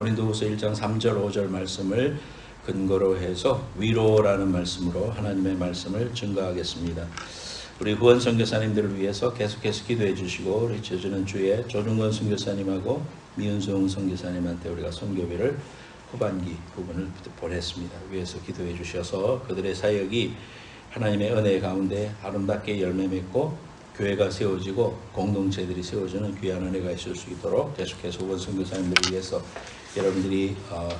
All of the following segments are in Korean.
고린도후서 1장 3절 5절 말씀을 근거로 해서 위로라는 말씀으로 하나님의 말씀을 증거하겠습니다. 우리 후원 선교사님들을 위해서 계속해서 기도해 주시고, 우리 지난주에 조중권 선교사님하고 미은송 선교사님한테 우리가 선교비를 후반기 부분을 보냈습니다. 위해서 기도해 주셔서 그들의 사역이 하나님의 은혜 가운데 아름답게 열매 맺고 교회가 세워지고 공동체들이 세워지는 귀한 은혜가 있을 수 있도록 계속해서 후원 선교사님들을 위해서 여러분들이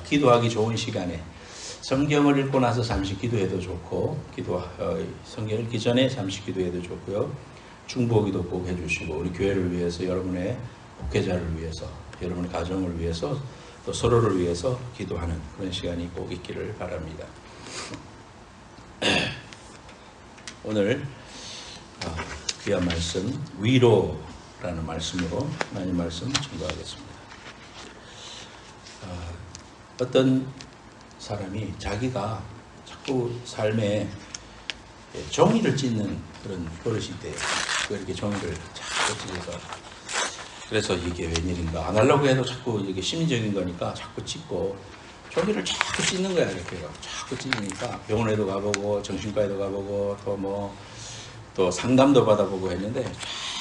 기도하기 좋은 시간에 성경을 읽고 나서 잠시 기도해도 좋고, 성경 읽기 전에 잠시 기도해도 좋고요. 중보기도 꼭 해주시고, 우리 교회를 위해서, 여러분의 목회자를 위해서, 여러분의 가정을 위해서, 또 서로를 위해서 기도하는 그런 시간이 꼭 있기를 바랍니다. 오늘 귀한 말씀, 위로라는 말씀으로 하나님 말씀 증거하겠습니다. 어떤 사람이 자기가 자꾸 삶에 종이를 찢는 그런 버릇이 있대요. 이렇게 종이를 자꾸 찢어서, 그래서 이게 웬일인가, 안 하려고 해도 자꾸 이게 심리적인 거니까 자꾸 찢고, 종이를 자꾸 찢는 거야. 이렇게 자꾸 찢으니까 병원에도 가보고 정신과에도 가보고 또 상담도 받아보고 했는데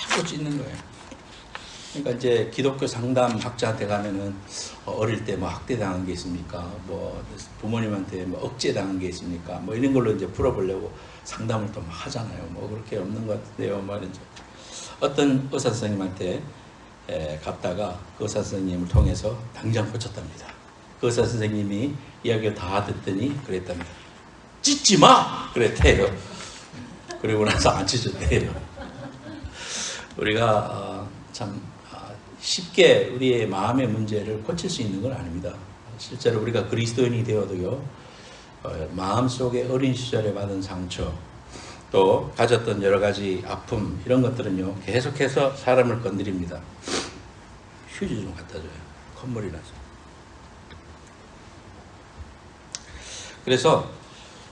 자꾸 찢는 거예요. 그러니까 이제 기독교 상담학자한테 가면은 어릴 때 뭐 학대당한 게 있습니까? 뭐 부모님한테 뭐 억제당한 게 있습니까? 뭐 이런 걸로 이제 풀어보려고 상담을 또 하잖아요. 뭐 그렇게 없는 것 같은데요. 말이죠. 어떤 의사 선생님한테 갔다가 그 의사 선생님을 통해서 당장 고쳤답니다. 그 의사 선생님이 이야기를 다 듣더니 그랬답니다. 찢지 마! 그랬대요. 그리고 나서 안 찢었대요. 우리가 참 쉽게 우리의 마음의 문제를 고칠 수 있는 건 아닙니다. 실제로 우리가 그리스도인이 되어도요, 마음속에 어린 시절에 받은 상처, 또 가졌던 여러 가지 아픔, 이런 것들은요 계속해서 사람을 건드립니다. 휴지 좀 갖다 줘요. 콧물이 나서. 그래서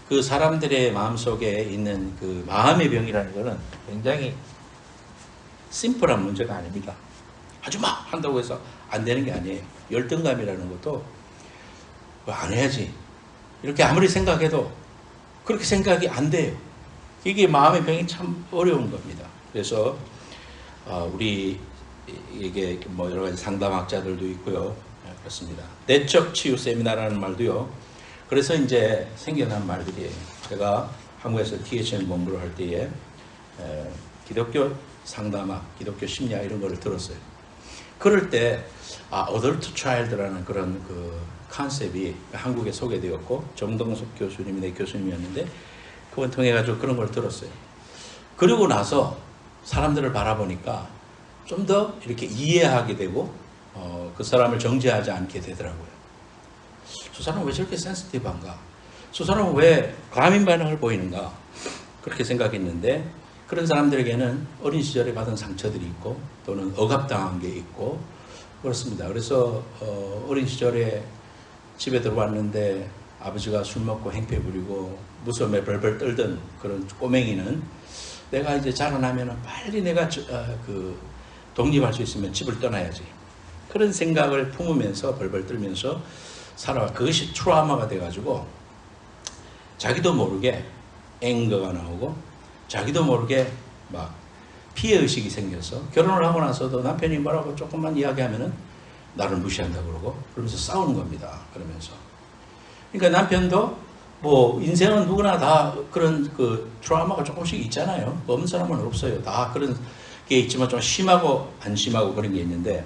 그 사람들의 마음속에 있는 그 마음의 병이라는 것은 굉장히 심플한 문제가 아닙니다. 하지마! 한다고 해서 안 되는 게 아니에요. 열등감이라는 것도 안 해야지, 이렇게 아무리 생각해도 그렇게 생각이 안 돼요. 이게 마음의 병이 참 어려운 겁니다. 그래서 우리 이게 뭐 여러 가지 상담학자들도 있고요. 그렇습니다. 내적 치유 세미나라는 말도요. 그래서 이제 생겨난 말들이에요. 제가 한국에서 THM 본부를 할 때에 기독교 상담학, 기독교 심리학 이런 거를 들었어요. 그럴 때 어덜트 차일드라는 그런 그 컨셉이 한국에 소개되었고, 정동석 교수님이 내 교수님이었는데 그걸 통해 가지고 그런 걸 들었어요. 그리고 나서 사람들을 바라보니까 좀 더 이렇게 이해하게 되고 그 사람을 정죄하지 않게 되더라고요. 저 사람은 왜 저렇게 센시티브한가? 저 사람은 왜 과민 반응을 보이는가? 그렇게 생각했는데, 그런 사람들에게는 어린 시절에 받은 상처들이 있고 또는 억압당한 게 있고 그렇습니다. 그래서 어린 시절에 집에 들어왔는데 아버지가 술 먹고 행패 부리고 무서움에 벌벌 떨던 그런 꼬맹이는 내가 이제 자라나면 빨리 내가 독립할 수 있으면 집을 떠나야지, 그런 생각을 품으면서 벌벌 떨면서 살아와. 그것이 트라우마가 돼가지고 자기도 모르게 앵거가 나오고 자기도 모르게 막 피해의식이 생겨서 결혼을 하고 나서도 남편이 뭐라고 조금만 이야기하면은 나를 무시한다고 그러면서 싸우는 겁니다. 그러면서. 그러니까 남편도 뭐 인생은 누구나 다 그런 그 트라우마가 조금씩 있잖아요. 없는 사람은 없어요. 다 그런 게 있지만 좀 심하고 안 심하고 그런 게 있는데,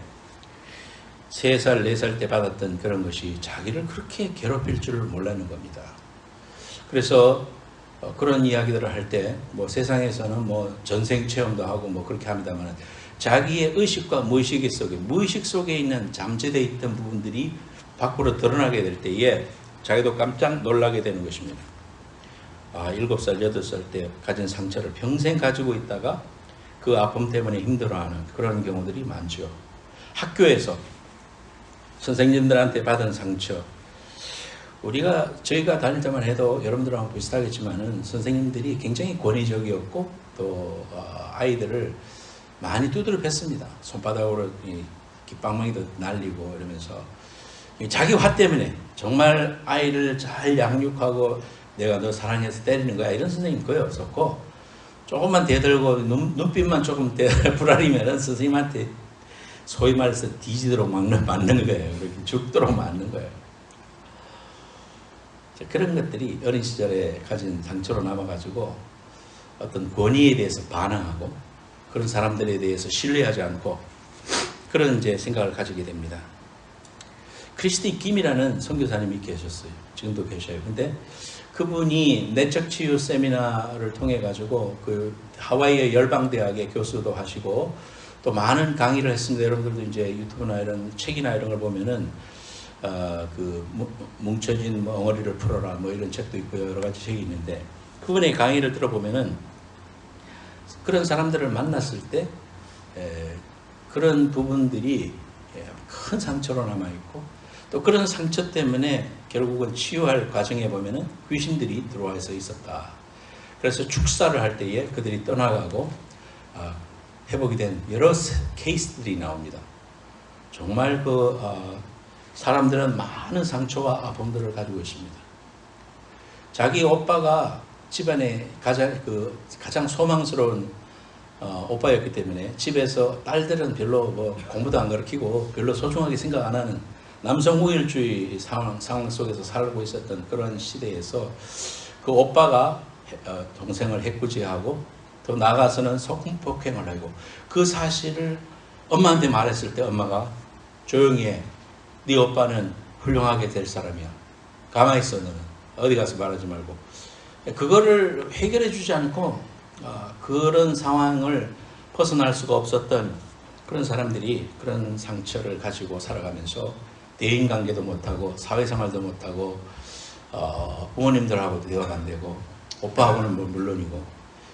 3살, 4살 때 받았던 그런 것이 자기를 그렇게 괴롭힐 줄을 몰랐는 겁니다. 그래서 그런 이야기들을 할 때 뭐 세상에서는 뭐 전생 체험도 하고 뭐 그렇게 합니다만, 자기의 의식과 무의식 속에 있는 잠재되어 있던 부분들이 밖으로 드러나게 될 때에 자기도 깜짝 놀라게 되는 것입니다. 7살, 8살 때 가진 상처를 평생 가지고 있다가 그 아픔 때문에 힘들어하는 그런 경우들이 많죠. 학교에서 선생님들한테 받은 상처, 저희가 다닐 때만 해도 여러분들하고 비슷하겠지만은 선생님들이 굉장히 권위적이었고 또 아이들을 많이 두드려 팼습니다. 손바닥으로 깃방망이도 날리고 이러면서 자기 화 때문에 정말 아이를 잘 양육하고 내가 너 사랑해서 때리는 거야 이런 선생님 거의 없었고, 조금만 대들고 눈빛만 조금 불안이면 선생님한테 소위 말해서 뒤지도록 맞는 거예요. 그렇게 죽도록 맞는 거예요. 그런 것들이 어린 시절에 가진 상처로 남아가지고 어떤 권위에 대해서 반항하고 그런 사람들에 대해서 신뢰하지 않고 그런 이제 생각을 가지게 됩니다. 크리스티 김이라는 선교사님이 계셨어요. 지금도 계셔요. 근데 그분이 내적 치유 세미나를 통해 가지고 그 하와이의 열방대학의 교수도 하시고 또 많은 강의를 했습니다. 여러분들도 이제 유튜브나 이런 책이나 이런 걸 보면은 그 뭉쳐진 엉어리를 풀어라 뭐 이런 책도 있고요. 여러 가지 책이 있는데 그분의 강의를 들어보면은 그런 사람들을 만났을 때 그런 부분들이 큰 상처로 남아있고 또 그런 상처 때문에 결국은 치유할 과정에 보면은 귀신들이 들어와서 있었다. 그래서 축사를 할 때에 그들이 떠나가고 회복이 된 여러 케이스들이 나옵니다. 정말 그 사람들은 많은 상처와 아픔들을 가지고 있습니다. 자기 오빠가 집안에 가장 소망스러운 오빠였기 때문에 집에서 딸들은 별로 뭐 공부도 안 가르치고 별로 소중하게 생각 안 하는 남성 우월주의 상황 속에서 살고 있었던 그런 시대에서 그 오빠가 동생을 해코지하고 또 나가서는 성폭행을 하고 그 사실을 엄마한테 말했을 때 엄마가 조용히 해. 네 오빠는 훌륭하게 될 사람이야. 가만히 있어 너는. 어디 가서 말하지 말고. 그거를 해결해 주지 않고 그런 상황을 벗어날 수가 없었던 그런 사람들이 그런 상처를 가지고 살아가면서 대인관계도 못하고 사회생활도 못하고 부모님들하고도 대화가 안 되고 오빠하고는 뭐 물론이고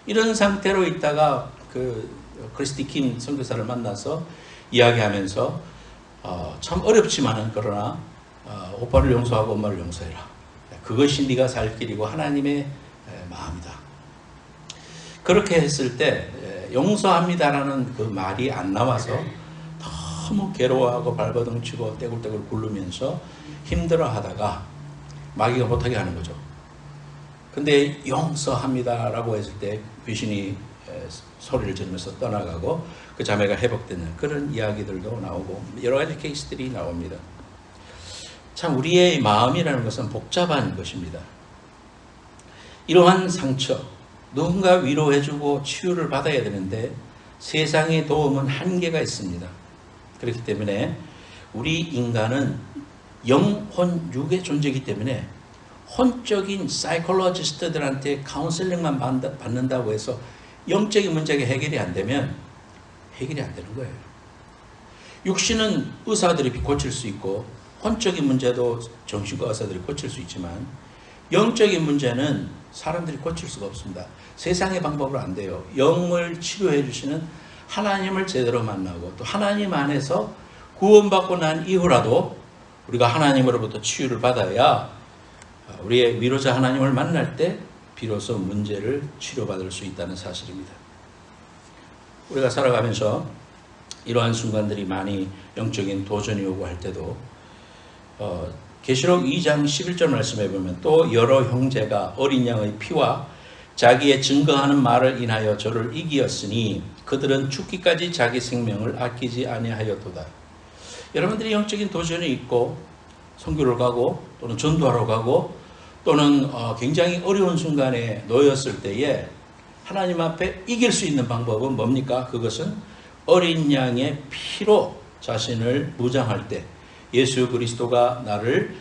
이런 상태로 있다가 그 크리스티 킴 선교사를 만나서 이야기하면서 참 어렵지만은 그러나 오빠를 용서하고 엄마를 용서해라. 그것이 네가 살 길이고 하나님의 마음이다. 그렇게 했을 때 용서합니다라는 그 말이 안 나와서 너무 괴로워하고 발버둥치고 떼굴떼굴 굴르면서 힘들어하다가 마귀가 못하게 하는 거죠. 근데 용서합니다라고 했을 때 귀신이 소리를 지르면서 떠나가고 그 자매가 회복되는 그런 이야기들도 나오고 여러 가지 케이스들이 나옵니다. 참 우리의 마음이라는 것은 복잡한 것입니다. 이러한 상처, 누군가 위로해주고 치유를 받아야 되는데 세상의 도움은 한계가 있습니다. 그렇기 때문에 우리 인간은 영혼 육의 존재이기 때문에 혼적인 사이콜로지스트들한테 카운셀링만 받는다고 해서 영적인 문제가 해결이 안 되면 해결이 안 되는 거예요. 육신은 의사들이 고칠 수 있고 혼적인 문제도 정신과 의사들이 고칠 수 있지만 영적인 문제는 사람들이 고칠 수가 없습니다. 세상의 방법으로 안 돼요. 영을 치료해 주시는 하나님을 제대로 만나고 또 하나님 안에서 구원받고 난 이후라도 우리가 하나님으로부터 치유를 받아야 우리의 위로자 하나님을 만날 때 비로소 문제를 치료받을 수 있다는 사실입니다. 우리가 살아가면서 이러한 순간들이 많이 영적인 도전이 오고 할 때도 계시록 2장 11절 말씀해 보면 또 여러 형제가 어린 양의 피와 자기의 증거하는 말을 인하여 저를 이기었으니 그들은 죽기까지 자기 생명을 아끼지 아니하였도다. 여러분들이 영적인 도전이 있고 선교를 가고 또는 전도하러 가고 또는 굉장히 어려운 순간에 놓였을 때에 하나님 앞에 이길 수 있는 방법은 뭡니까? 그것은 어린 양의 피로 자신을 무장할 때 예수 그리스도가 나를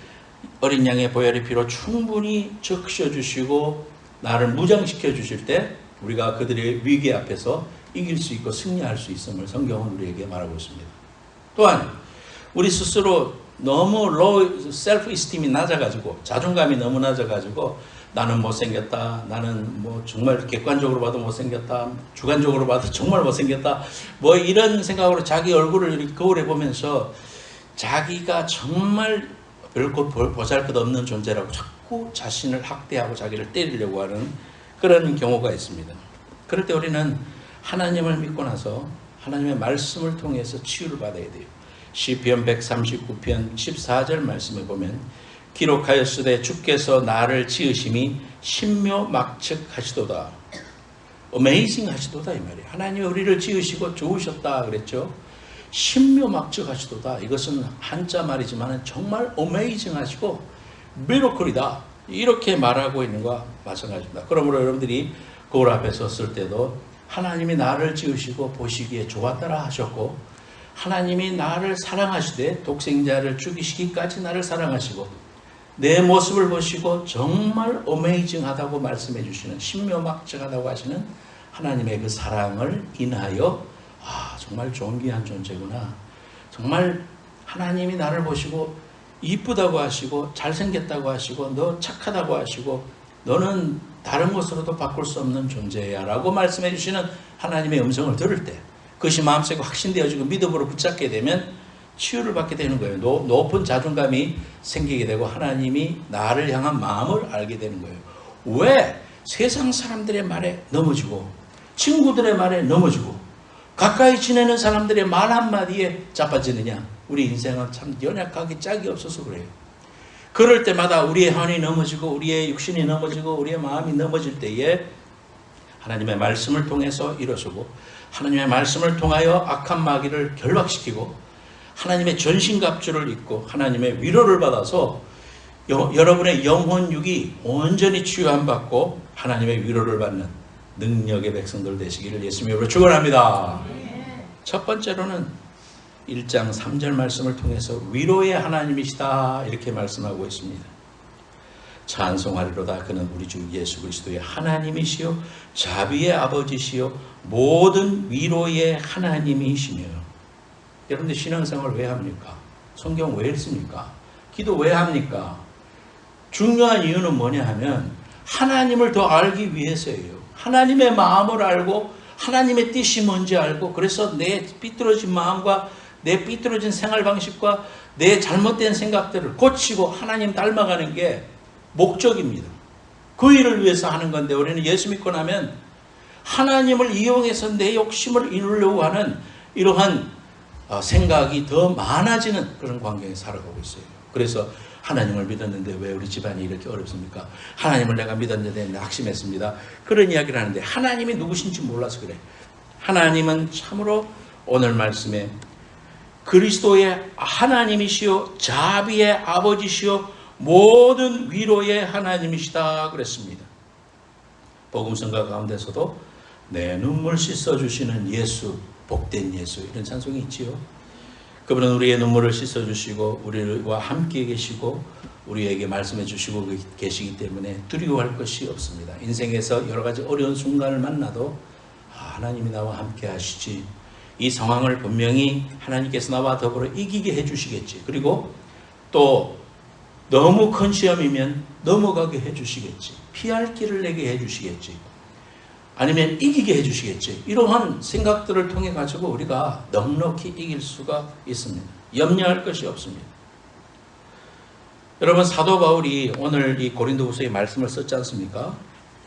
어린 양의 보혈의 피로 충분히 적셔주시고 나를 무장시켜 주실 때 우리가 그들의 위기 앞에서 이길 수 있고 승리할 수 있음을 성경은 우리에게 말하고 있습니다. 또한 우리 스스로 너무 low self-esteem이 낮아가지고 자존감이 너무 낮아가지고 나는 못생겼다, 나는 뭐 정말 객관적으로 봐도 못생겼다, 주관적으로 봐도 정말 못생겼다, 뭐 이런 생각으로 자기 얼굴을 이렇게 거울에 보면서 자기가 정말 별것 보잘것없는 존재라고 자꾸 자신을 학대하고 자기를 때리려고 하는 그런 경우가 있습니다. 그럴 때 우리는 하나님을 믿고 나서 하나님의 말씀을 통해서 치유를 받아야 돼요. 시편 139편 14절 말씀에 보면 기록하였으되 주께서 나를 지으심이 신묘막측하시도다. 어메이징 하시도다 이 말이에요. 하나님이 우리를 지으시고 좋으셨다 그랬죠. 신묘막측하시도다. 이것은 한자 말이지만 정말 어메이징 하시고 미러클이다. 이렇게 말하고 있는 것과 마찬가지입니다. 그러므로 여러분들이 거울 앞에 섰을 때도 하나님이 나를 지으시고 보시기에 좋았더라 하셨고, 하나님이 나를 사랑하시되 독생자를 죽이시기까지 나를 사랑하시고 내 모습을 보시고 정말 어메이징하다고 말씀해 주시는, 신묘막측하다고 하시는 하나님의 그 사랑을 인하여 정말 존귀한 존재구나. 정말 하나님이 나를 보시고 이쁘다고 하시고 잘생겼다고 하시고 너 착하다고 하시고 너는 다른 것으로도 바꿀 수 없는 존재야 라고 말씀해 주시는 하나님의 음성을 들을 때 그것이 마음속에 확신되어지고 믿음으로 붙잡게 되면 치유를 받게 되는 거예요. 높은 자존감이 생기게 되고 하나님이 나를 향한 마음을 알게 되는 거예요. 왜 세상 사람들의 말에 넘어지고 친구들의 말에 넘어지고 가까이 지내는 사람들의 말 한마디에 자빠지느냐? 우리 인생은 참 연약하기 짝이 없어서 그래요. 그럴 때마다 우리의 혼이 넘어지고 우리의 육신이 넘어지고 우리의 마음이 넘어질 때에 하나님의 말씀을 통해서 일어서고 하나님의 말씀을 통하여 악한 마귀를 결박시키고 하나님의 전신갑주를 입고 하나님의 위로를 받아서 여러분의 영혼육이 온전히 치유함 받고 하나님의 위로를 받는 능력의 백성들 되시기를 예수님 이름으로 축원합니다. 첫 번째로는 1장 3절 말씀을 통해서 위로의 하나님이시다 이렇게 말씀하고 있습니다. 찬송하리로다. 그는 우리 주 예수 그리스도의 하나님이시요 자비의 아버지시요 모든 위로의 하나님이시며. 여러분들 신앙생활 왜 합니까? 성경 왜 읽습니까? 기도 왜 합니까? 중요한 이유는 뭐냐 하면 하나님을 더 알기 위해서예요. 하나님의 마음을 알고 하나님의 뜻이 뭔지 알고, 그래서 내 삐뚤어진 마음과 내 삐뚤어진 생활 방식과 내 잘못된 생각들을 고치고 하나님 닮아가는 게 목적입니다. 그 일을 위해서 하는 건데 우리는 예수 믿고 나면 하나님을 이용해서 내 욕심을 이루려고 하는 이러한 생각이 더 많아지는 그런 환경에 살아가고 있어요. 그래서 하나님을 믿었는데 왜 우리 집안이 이렇게 어렵습니까? 하나님을 내가 믿었는데 낙심했습니다. 그런 이야기를 하는데 하나님이 누구신지 몰라서 그래. 하나님은 참으로 오늘 말씀에 그리스도의 하나님이시요 자비의 아버지시요 모든 위로의 하나님이시다 그랬습니다. 복음성가 가운데서도 내 눈물 씻어주시는 예수, 복된 예수, 이런 찬송이 있지요. 그분은 우리의 눈물을 씻어주시고 우리와 함께 계시고 우리에게 말씀해 주시고 계시기 때문에 두려워할 것이 없습니다. 인생에서 여러 가지 어려운 순간을 만나도 하나님이 나와 함께 하시지, 이 상황을 분명히 하나님께서 나와 더불어 이기게 해주시겠지, 그리고 또 너무 큰 시험이면 넘어가게 해주시겠지, 피할 길을 내게 해주시겠지, 아니면 이기게 해주시겠지. 이러한 생각들을 통해 가지고 우리가 넉넉히 이길 수가 있습니다. 염려할 것이 없습니다. 여러분, 사도 바울이 오늘 이 고린도후서의 말씀을 썼지 않습니까?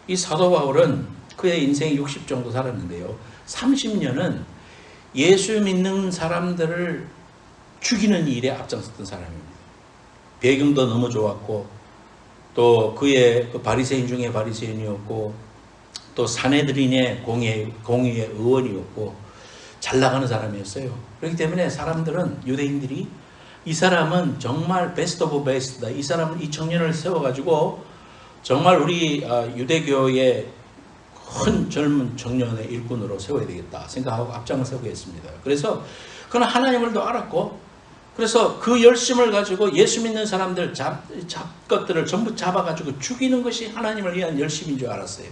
이 사도 바울은 그의 인생이 60 정도 살았는데요, 30년은 예수 믿는 사람들을 죽이는 일에 앞장섰던 사람입니다. 배경도 너무 좋았고 또 그의 바리새인 중에 바리새인이었고 또 사내들인의 공의의 의원이었고 잘 나가는 사람이었어요. 그렇기 때문에 사람들은, 유대인들이 이 사람은 정말 베스트 오브 베스트다, 이 사람은 이 청년을 세워가지고 정말 우리 유대교의 큰 젊은 청년의 일꾼으로 세워야 되겠다 생각하고 앞장을 서게 했습니다. 그래서 그는 하나님을 더 알았고, 그래서 그 열심을 가지고 예수 믿는 사람들 것들을 전부 잡아가지고 죽이는 것이 하나님을 위한 열심인 줄 알았어요.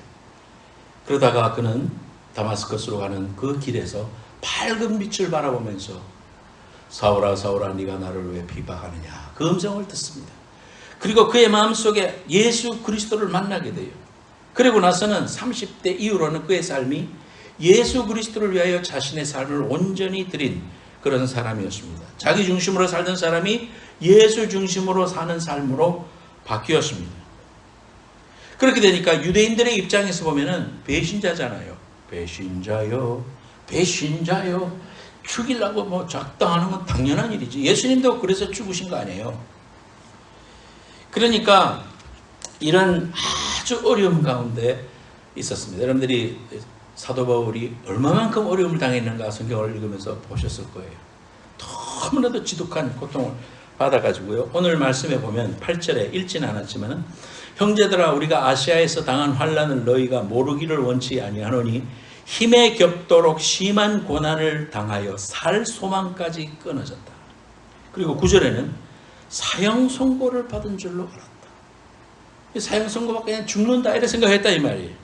그러다가 그는 다마스커스로 가는 그 길에서 밝은 빛을 바라보면서 사울아 사울아 네가 나를 왜 비방하느냐, 그 음성을 듣습니다. 그리고 그의 마음속에 예수 그리스도를 만나게 돼요. 그리고 나서는 30대 이후로는 그의 삶이 예수 그리스도를 위하여 자신의 삶을 온전히 드린 그런 사람이었습니다. 자기 중심으로 살던 사람이 예수 중심으로 사는 삶으로 바뀌었습니다. 그렇게 되니까 유대인들의 입장에서 보면은 배신자잖아요. 배신자요, 배신자요, 죽이려고 뭐 작당하는 건 당연한 일이지. 예수님도 그래서 죽으신 거 아니에요. 그러니까 이런 아주 어려움 가운데 있었습니다. 여러분들이 사도 바울이 얼마만큼 어려움을 당했는가 성경을 읽으면서 보셨을 거예요. 너무나도 지독한 고통을 받아가지고요. 오늘 말씀에 보면 8절에 읽지는 않았지만 형제들아 우리가 아시아에서 당한 환난을 너희가 모르기를 원치 아니하노니 힘에 겹도록 심한 고난을 당하여 살 소망까지 끊어졌다. 그리고 9절에는 사형 선고를 받은 줄로 알았다. 사형 선고받고 그냥 죽는다 이렇게 생각했다 이 말이에요.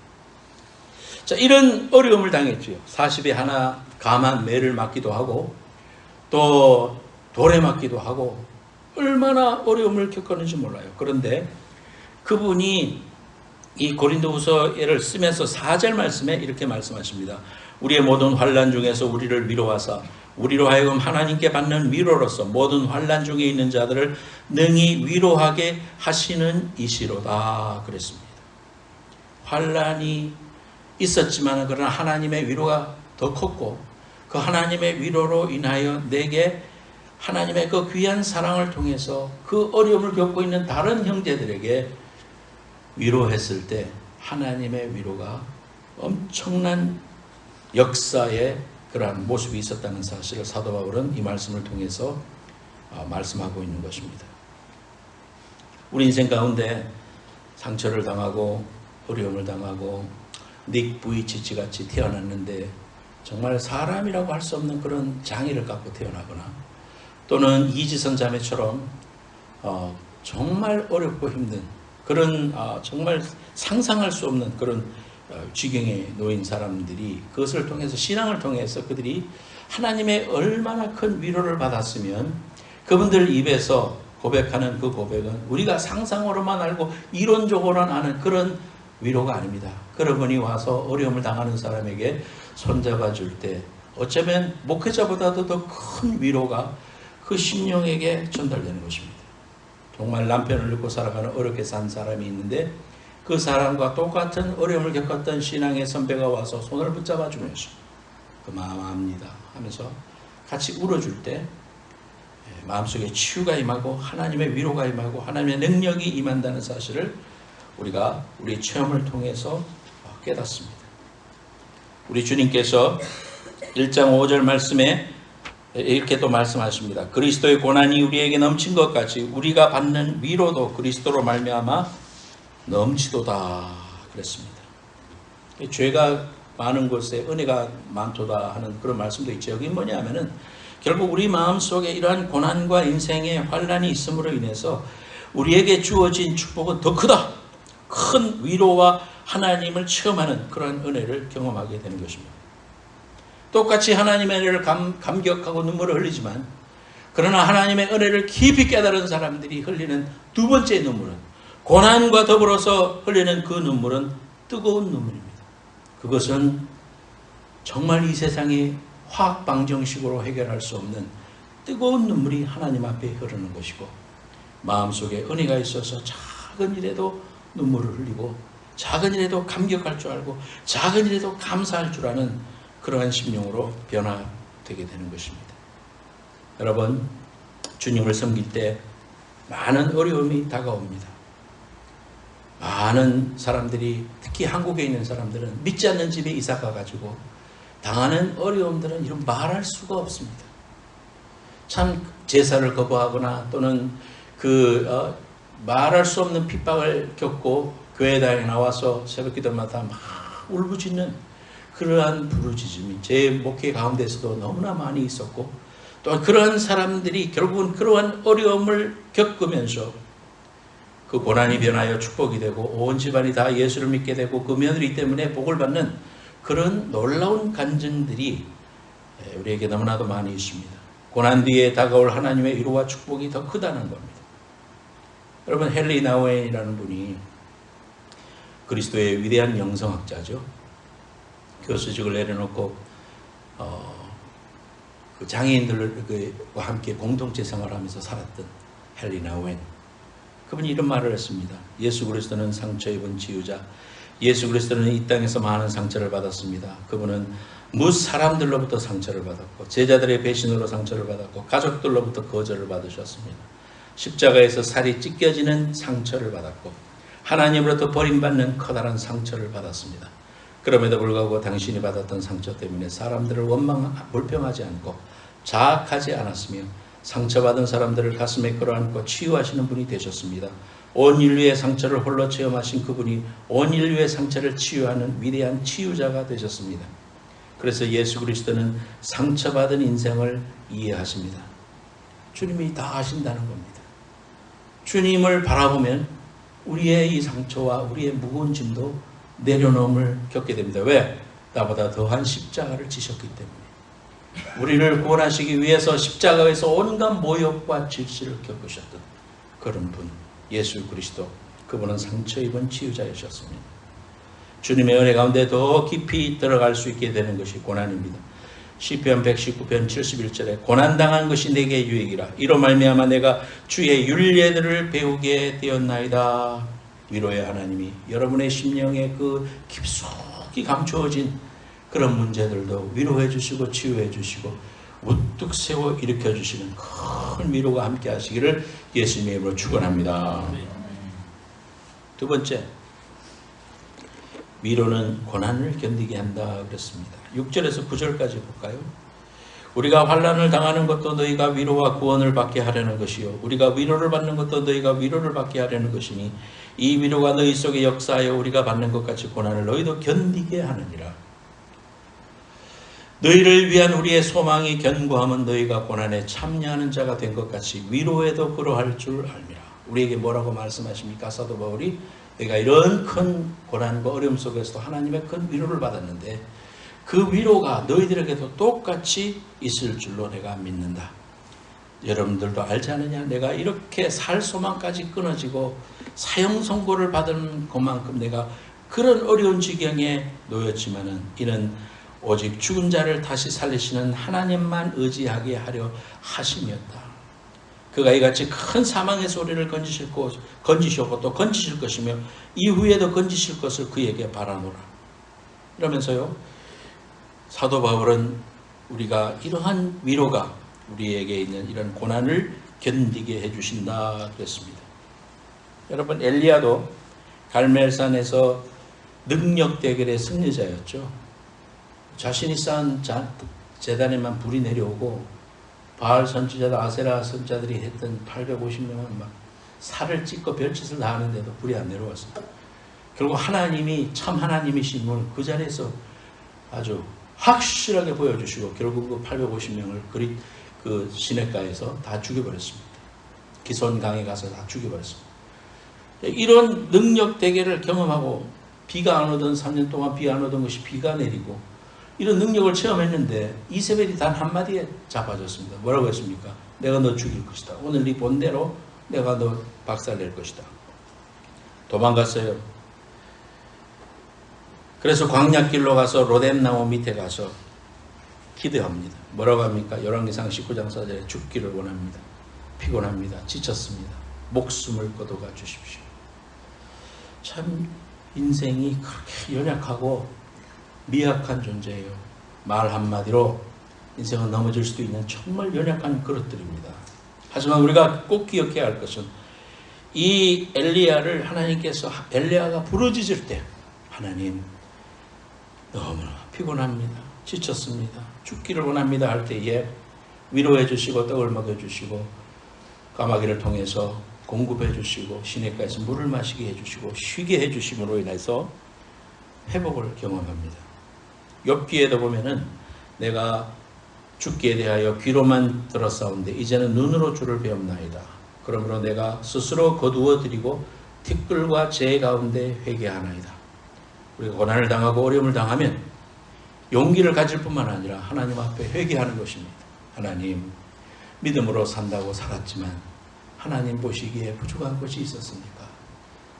자, 이런 어려움을 당했죠. 40에 하나 감한 매를 맞기도 하고 또 돌에 맞기도 하고 얼마나 어려움을 겪었는지 몰라요. 그런데 그분이 이 고린도후서를 쓰면서 4절 말씀에 이렇게 말씀하십니다. 우리의 모든 환난 중에서 우리를 위로하사 우리로 하여금 하나님께 받는 위로로서 모든 환난 중에 있는 자들을 능히 위로하게 하시는 이시로다 그랬습니다. 환난이 있었지만 그러나 하나님의 위로가 더 컸고 그 하나님의 위로로 인하여 내게 하나님의 그 귀한 사랑을 통해서 그 어려움을 겪고 있는 다른 형제들에게 위로했을 때 하나님의 위로가 엄청난 역사의 그러한 모습이 있었다는 사실을 사도 바울은 이 말씀을 통해서 말씀하고 있는 것입니다. 우리 인생 가운데 상처를 당하고 어려움을 당하고 닉 부이치치 같이 태어났는데 정말 사람이라고 할 수 없는 그런 장애를 갖고 태어나거나 또는 이지선 자매처럼 정말 어렵고 힘든 그런 정말 상상할 수 없는 그런 지경에 놓인 사람들이 그것을 통해서 신앙을 통해서 그들이 하나님의 얼마나 큰 위로를 받았으면 그분들 입에서 고백하는 그 고백은 우리가 상상으로만 알고 이론적으로만 아는 그런 위로가 아닙니다. 그러분이 와서 어려움을 당하는 사람에게 손잡아 줄 때 어쩌면 목회자보다도 더 큰 위로가 그 심령에게 전달되는 것입니다. 정말 남편을 잃고 살아가는 어렵게 산 사람이 있는데 그 사람과 똑같은 어려움을 겪었던 신앙의 선배가 와서 손을 붙잡아 주면서 그 마음 압니다 하면서 같이 울어줄 때 마음속에 치유가 임하고 하나님의 위로가 임하고 하나님의 능력이 임한다는 사실을 우리가 우리 체험을 통해서 깨닫습니다. 우리 주님께서 1장 5절 말씀에 이렇게 또 말씀하십니다. 그리스도의 고난이 우리에게 넘친 것 같이 우리가 받는 위로도 그리스도로 말미암아 넘치도다 그랬습니다. 죄가 많은 곳에 은혜가 많도다 하는 그런 말씀도 있죠. 여기 뭐냐면은 결국 우리 마음속에 이러한 고난과 인생의 환난이 있음으로 인해서 우리에게 주어진 축복은 더 크다. 큰 위로와 하나님을 체험하는 그런 은혜를 경험하게 되는 것입니다. 똑같이 하나님의 은혜를 감격하고 눈물을 흘리지만 그러나 하나님의 은혜를 깊이 깨달은 사람들이 흘리는 두 번째 눈물은 고난과 더불어서 흘리는 그 눈물은 뜨거운 눈물입니다. 그것은 정말 이 세상에 화학 방정식으로 해결할 수 없는 뜨거운 눈물이 하나님 앞에 흐르는 것이고 마음속에 은혜가 있어서 작은 일에도 눈물을 흘리고 작은 일에도 감격할 줄 알고 작은 일에도 감사할 줄 아는 그러한 심령으로 변화되게 되는 것입니다. 여러분 주님을 섬길 때 많은 어려움이 다가옵니다. 많은 사람들이 특히 한국에 있는 사람들은 믿지 않는 집에 이사 가가지고 당하는 어려움들은 이런 말할 수가 없습니다. 참 제사를 거부하거나 또는 말할 수 없는 핍박을 겪고 교회당에 나와서 새벽기도마다 막 울부짖는 그러한 부르짖음이 제 목회 가운데서도 너무나 많이 있었고 또 그러한 사람들이 결국은 그러한 어려움을 겪으면서 그 고난이 변하여 축복이 되고 온 집안이 다 예수를 믿게 되고 그 며느리 때문에 복을 받는 그런 놀라운 간증들이 우리에게 너무나도 많이 있습니다. 고난 뒤에 다가올 하나님의 위로와 축복이 더 크다는 겁니다. 여러분 헨리 나우엔이라는 분이 그리스도의 위대한 영성학자죠. 교수직을 내려놓고 그 장애인들과 함께 공동체 생활하면서 살았던 헨리 나우엔 그분이 이런 말을 했습니다. 예수 그리스도는 상처 입은 치유자 예수 그리스도는 이 땅에서 많은 상처를 받았습니다. 그분은 무사람들로부터 상처를 받았고 제자들의 배신으로 상처를 받았고 가족들로부터 거절을 받으셨습니다. 십자가에서 살이 찢겨지는 상처를 받았고 하나님으로부터 버림받는 커다란 상처를 받았습니다. 그럼에도 불구하고 당신이 받았던 상처 때문에 사람들을 불평하지 않고 자학하지 않았으며 상처받은 사람들을 가슴에 끌어안고 치유하시는 분이 되셨습니다. 온 인류의 상처를 홀로 체험하신 그분이 온 인류의 상처를 치유하는 위대한 치유자가 되셨습니다. 그래서 예수 그리스도는 상처받은 인생을 이해하십니다. 주님이 다 아신다는 겁니다. 주님을 바라보면 우리의 이 상처와 우리의 무거운 짐도 내려놓음을 겪게 됩니다. 왜? 나보다 더한 십자가를 지셨기 때문에. 우리를 구원하시기 위해서 십자가에서 온갖 모욕과 질시를 겪으셨던 그런 분, 예수 그리스도. 그분은 상처 입은 치유자이셨습니다. 주님의 은혜 가운데 더 깊이 들어갈 수 있게 되는 것이 고난입니다. 시편 119편 71절에 고난당한 것이 내게 유익이라. 이로 말미암아 내가 주의 율례들을 배우게 되었나이다. 위로의 하나님이 여러분의 심령에 그 깊숙이 감추어진 그런 문제들도 위로해 주시고 치유해 주시고 우뚝 세워 일으켜 주시는 큰 위로가 함께 하시기를 예수님의 이름으로 축원합니다. 두 번째, 위로는 고난을 견디게 한다 그랬습니다. 6절에서 9절까지 볼까요? 우리가 환난을 당하는 것도 너희가 위로와 구원을 받게 하려는 것이요 우리가 위로를 받는 것도 너희가 위로를 받게 하려는 것이니 이 위로가 너희 속에 역사하여 우리가 받는 것 같이 고난을 너희도 견디게 하느니라. 너희를 위한 우리의 소망이 견고하면 너희가 고난에 참여하는 자가 된 것 같이 위로에도 그러할 줄 알미라. 우리에게 뭐라고 말씀하십니까? 사도 바울이 내가 이런 큰 고난과 어려움 속에서도 하나님의 큰 위로를 받았는데 그 위로가 너희들에게도 똑같이 있을 줄로 내가 믿는다. 여러분들도 알지 않느냐? 내가 이렇게 살 소망까지 끊어지고 사형 선고를 받은 것만큼 내가 그런 어려운 지경에 놓였지만은 이는 오직 죽은 자를 다시 살리시는 하나님만 의지하게 하려 하심이었다. 그가 이같이 큰 사망의 소리를 건지셨고 또 건지실 것이며 이후에도 건지실 것을 그에게 바라노라. 이러면서요, 사도 바울은 우리가 이러한 위로가 우리에게 있는 이런 고난을 견디게 해주신다 그랬습니다. 여러분, 엘리야도 갈멜산에서 능력 대결의 승리자였죠. 자신이 쌓은 제단에만 불이 내려오고 바알 선지자들, 아세라 선지자들이 했던 850명은 막 살을 찢고 별짓을 다 하는데도 불이 안 내려왔습니다. 결국 하나님이 참 하나님이심을 그 자리에서 아주 확실하게 보여주시고 결국 그 850명을 그 시냇가에서 다 죽여버렸습니다. 기손강에 가서 다 죽여버렸습니다. 이런 능력 대결을 경험하고 비가 안 오던 3년 동안 비 안 오던 것이 비가 내리고 이런 능력을 체험했는데 이세벨이 단 한마디에 자빠졌습니다. 뭐라고 했습니까? 내가 너 죽일 것이다. 오늘 네 본대로 내가 너 박살낼 것이다. 도망갔어요. 그래서 광야길로 가서 로뎀나무 밑에 가서 기도합니다. 뭐라고 합니까? 열왕기상 19장 4절에 죽기를 원합니다. 피곤합니다. 지쳤습니다. 목숨을 거둬가 주십시오. 참 인생이 그렇게 연약하고 미약한 존재예요. 말 한마디로 인생은 넘어질 수도 있는 정말 연약한 그릇들입니다. 하지만 우리가 꼭 기억해야 할 것은 이 엘리야를 하나님께서 엘리야가 부르짖을 때 하나님 너무나 피곤합니다. 지쳤습니다. 죽기를 원합니다 할 때에 위로해 주시고 떡을 먹여 주시고 까마귀를 통해서 공급해 주시고 시냇가에서 물을 마시게 해 주시고 쉬게 해 주심으로 인해서 회복을 경험합니다. 욥기에도 보면은 내가 죽기에 대하여 귀로만 들었사온데 이제는 눈으로 주를 배움나이다. 그러므로 내가 스스로 거두어 드리고 티끌과 재 가운데 회개하나이다. 우리가 고난을 당하고 어려움을 당하면 용기를 가질 뿐만 아니라 하나님 앞에 회개하는 것입니다. 하나님, 믿음으로 산다고 살았지만 하나님 보시기에 부족한 것이 있었습니까?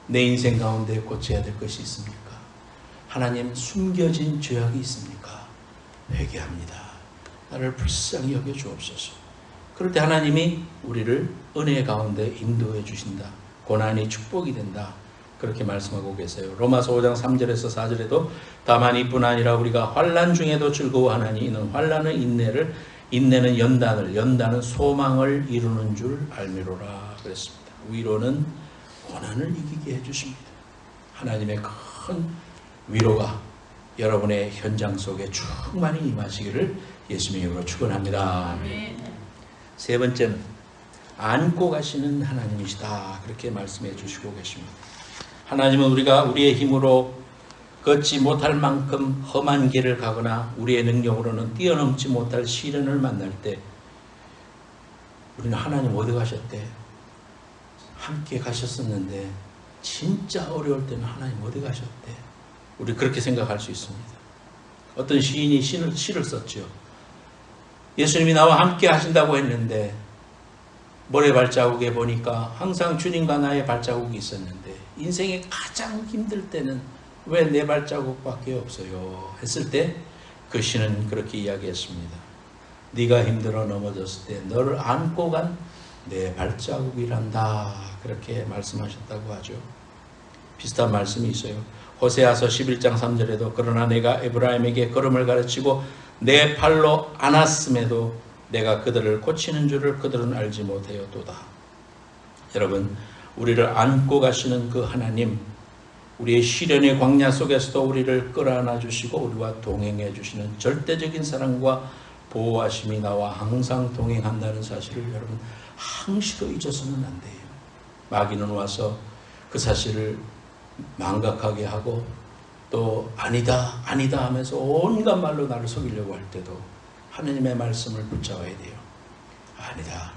내 인생 가운데 고쳐야 될 것이 있습니까? 하나님, 숨겨진 죄악이 있습니까? 회개합니다. 나를 불쌍히 여겨 주옵소서. 그럴 때 하나님이 우리를 은혜 가운데 인도해 주신다. 고난이 축복이 된다. 그렇게 말씀하고 계세요. 로마서 5장 3절에서 4절에도 다만 이뿐 아니라 우리가 환난 중에도 즐거워하나니 이는 환난은 인내를, 인내는 연단을, 연단은 소망을 이루는 줄 알미로라 그랬습니다. 위로는 고난을 이기게 해주십니다. 하나님의 큰 위로가 여러분의 현장 속에 충만히 임하시기를 예수님의 이름으로 축원합니다. 세 번째는 안고 가시는 하나님이시다. 그렇게 말씀해 주시고 계십니다. 하나님은 우리가 우리의 힘으로 걷지 못할 만큼 험한 길을 가거나 우리의 능력으로는 뛰어넘지 못할 시련을 만날 때 우리는 하나님 어디 가셨대? 함께 가셨었는데 진짜 어려울 때는 하나님 어디 가셨대? 우리 그렇게 생각할 수 있습니다. 어떤 시인이 시를 썼죠. 예수님이 나와 함께 하신다고 했는데 모래 발자국에 보니까 항상 주님과 나의 발자국이 있었는데 인생의 가장 힘들 때는 왜 내 발자국밖에 없어요? 했을 때 그 시는 그렇게 이야기했습니다. 네가 힘들어 넘어졌을 때 너를 안고 간 내 발자국이란다. 그렇게 말씀하셨다고 하죠. 비슷한 말씀이 있어요. 호세아서 11장 3절에도 그러나 내가 에브라임에게 걸음을 가르치고 내 팔로 안았음에도 내가 그들을 고치는 줄을 그들은 알지 못하였도다. 여러분, 우리를 안고 가시는 그 하나님, 우리의 시련의 광야 속에서도 우리를 끌어안아 주시고 우리와 동행해 주시는 절대적인 사랑과 보호하심이 나와 항상 동행한다는 사실을 여러분 항시도 잊어서는 안 돼요. 마귀는 와서 그 사실을 망각하게 하고 또 아니다 아니다 하면서 온갖 말로 나를 속이려고 할 때도 하나님의 말씀을 붙잡아야 돼요. 아니다.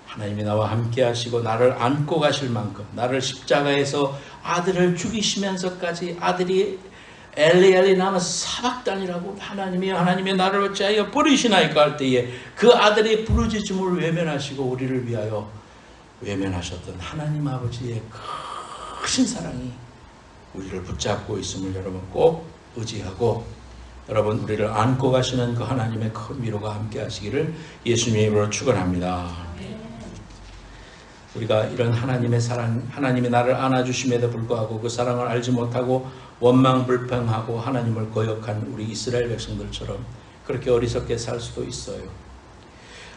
하나님이 나와 함께 하시고 나를 안고 가실 만큼 나를 십자가에서 아들을 죽이시면서까지 아들이 엘리 남아서 사박단이라고 하나님이 나를 어찌하여 버리시나이까 할 때에 그 아들의 부르짖음을 외면하시고 우리를 위하여 외면하셨던 하나님 아버지의 크신 사랑이 우리를 붙잡고 있음을 여러분 꼭 의지하고 여러분 우리를 안고 가시는 그 하나님의 큰 위로가 함께 하시기를 예수님의 이름으로 축원합니다. 우리가 이런 하나님의 사랑, 하나님이 나를 안아주심에도 불구하고 그 사랑을 알지 못하고 원망불평하고 하나님을 거역한 우리 이스라엘 백성들처럼 그렇게 어리석게 살 수도 있어요.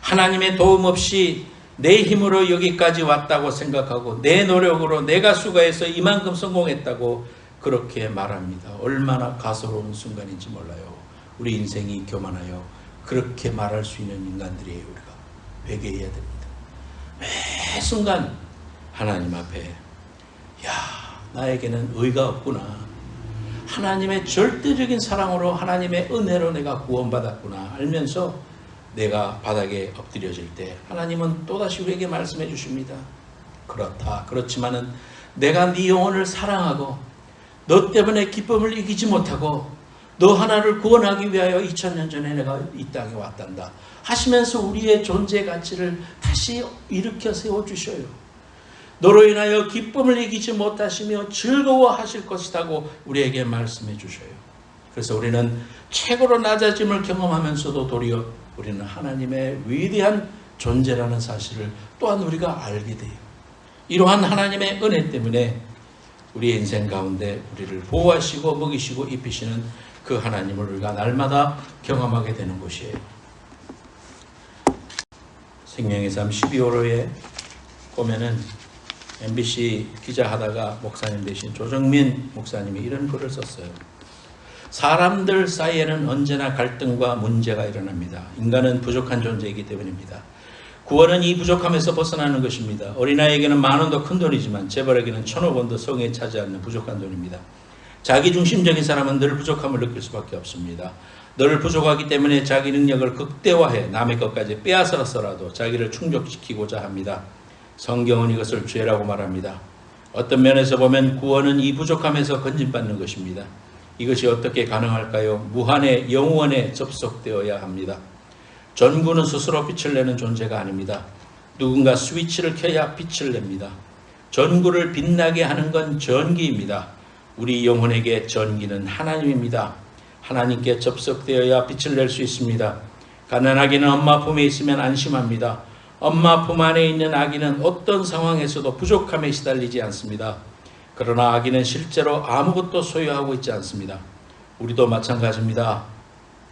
하나님의 도움 없이 내 힘으로 여기까지 왔다고 생각하고 내 노력으로 내가 수고해서 이만큼 성공했다고 그렇게 말합니다. 얼마나 가소로운 순간인지 몰라요. 우리 인생이 교만하여 그렇게 말할 수 있는 인간들이에요. 우리가 회개해야 됩니다. 매 순간 하나님 앞에 야 나에게는 의가 없구나. 하나님의 절대적인 사랑으로 하나님의 은혜로 내가 구원받았구나 알면서 내가 바닥에 엎드려질 때 하나님은 또다시 우리에게 말씀해 주십니다. 그렇다. 그렇지만은 내가 네 영혼을 사랑하고 너 때문에 기쁨을 이기지 못하고 너 하나를 구원하기 위하여 2000년 전에 내가 이 땅에 왔단다 하시면서 우리의 존재 가치를 다시 일으켜 세워주셔요. 너로 인하여 기쁨을 이기지 못하시며 즐거워하실 것이라고 우리에게 말씀해 주셔요. 그래서 우리는 최고로 낮아짐을 경험하면서도 도리어 우리는 하나님의 위대한 존재라는 사실을 또한 우리가 알게 돼요. 이러한 하나님의 은혜 때문에 우리의 인생 가운데 우리를 보호하시고 먹이시고 입히시는 그 하나님을 우리가 날마다 경험하게 되는 곳이에요. 생명의 삶 12호로에 보면은 MBC 기자하다가 목사님 되신 조정민 목사님이 이런 글을 썼어요. 사람들 사이에는 언제나 갈등과 문제가 일어납니다. 인간은 부족한 존재이기 때문입니다. 구원은 이 부족함에서 벗어나는 것입니다. 어린아이에게는 10,000원도 큰 돈이지만 재벌에게는 1,000억원도 성에 차지 않는 부족한 돈입니다. 자기중심적인 사람은 늘 부족함을 느낄 수밖에 없습니다. 늘 부족하기 때문에 자기 능력을 극대화해 남의 것까지 빼앗아서라도 자기를 충족시키고자 합니다. 성경은 이것을 죄라고 말합니다. 어떤 면에서 보면 구원은 이 부족함에서 건진받는 것입니다. 이것이 어떻게 가능할까요? 무한의 영원에 접속되어야 합니다. 전구는 스스로 빛을 내는 존재가 아닙니다. 누군가 스위치를 켜야 빛을 냅니다. 전구를 빛나게 하는 건 전기입니다. 우리 영혼에게 전기는 하나님입니다. 하나님께 접속되어야 빛을 낼 수 있습니다. 가난아기는 엄마 품에 있으면 안심합니다. 엄마 품 안에 있는 아기는 어떤 상황에서도 부족함에 시달리지 않습니다. 그러나 악인은 실제로 아무것도 소유하고 있지 않습니다. 우리도 마찬가지입니다.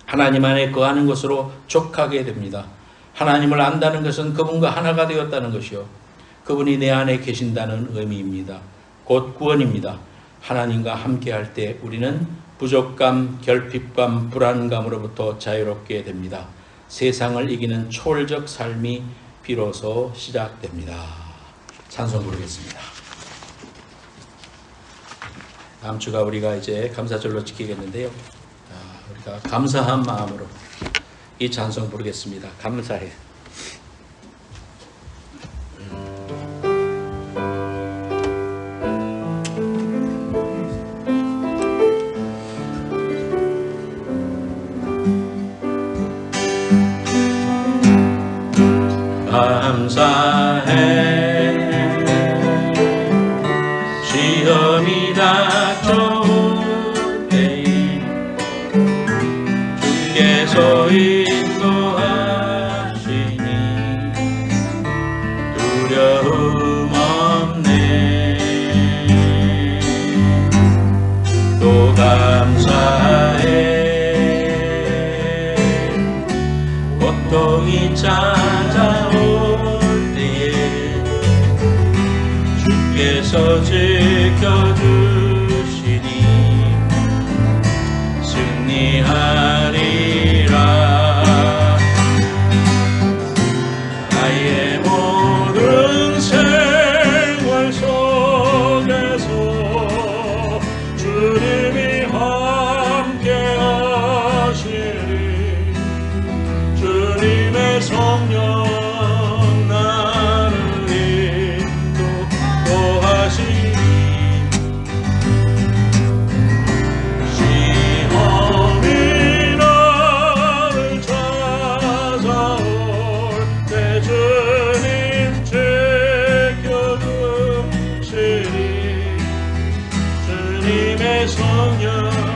하나님 안에 거하는 것으로 족하게 됩니다. 하나님을 안다는 것은 그분과 하나가 되었다는 것이요, 그분이 내 안에 계신다는 의미입니다. 곧 구원입니다. 하나님과 함께할 때 우리는 부족감, 결핍감, 불안감으로부터 자유롭게 됩니다. 세상을 이기는 초월적 삶이 비로소 시작됩니다. 찬송 부르겠습니다. 다음 주가 우리가 이제 감사절로 지키겠는데요, 우리가 감사한 마음으로 이 찬송 부르겠습니다. 감사해. 감사해. 시험이 닥쳐올 때에 주께서 인도하시니 두려움 없네. 또 감사해. 고통이 찾아올 때에 주께서 지켜주시니 승리하리라. 나의 모든 생활 속에서 주님이 함께 하시리. 주님의 성령 나를 인도하시니 시험이 나를 찾아올 때 주님 지켜주시니 주님의 성령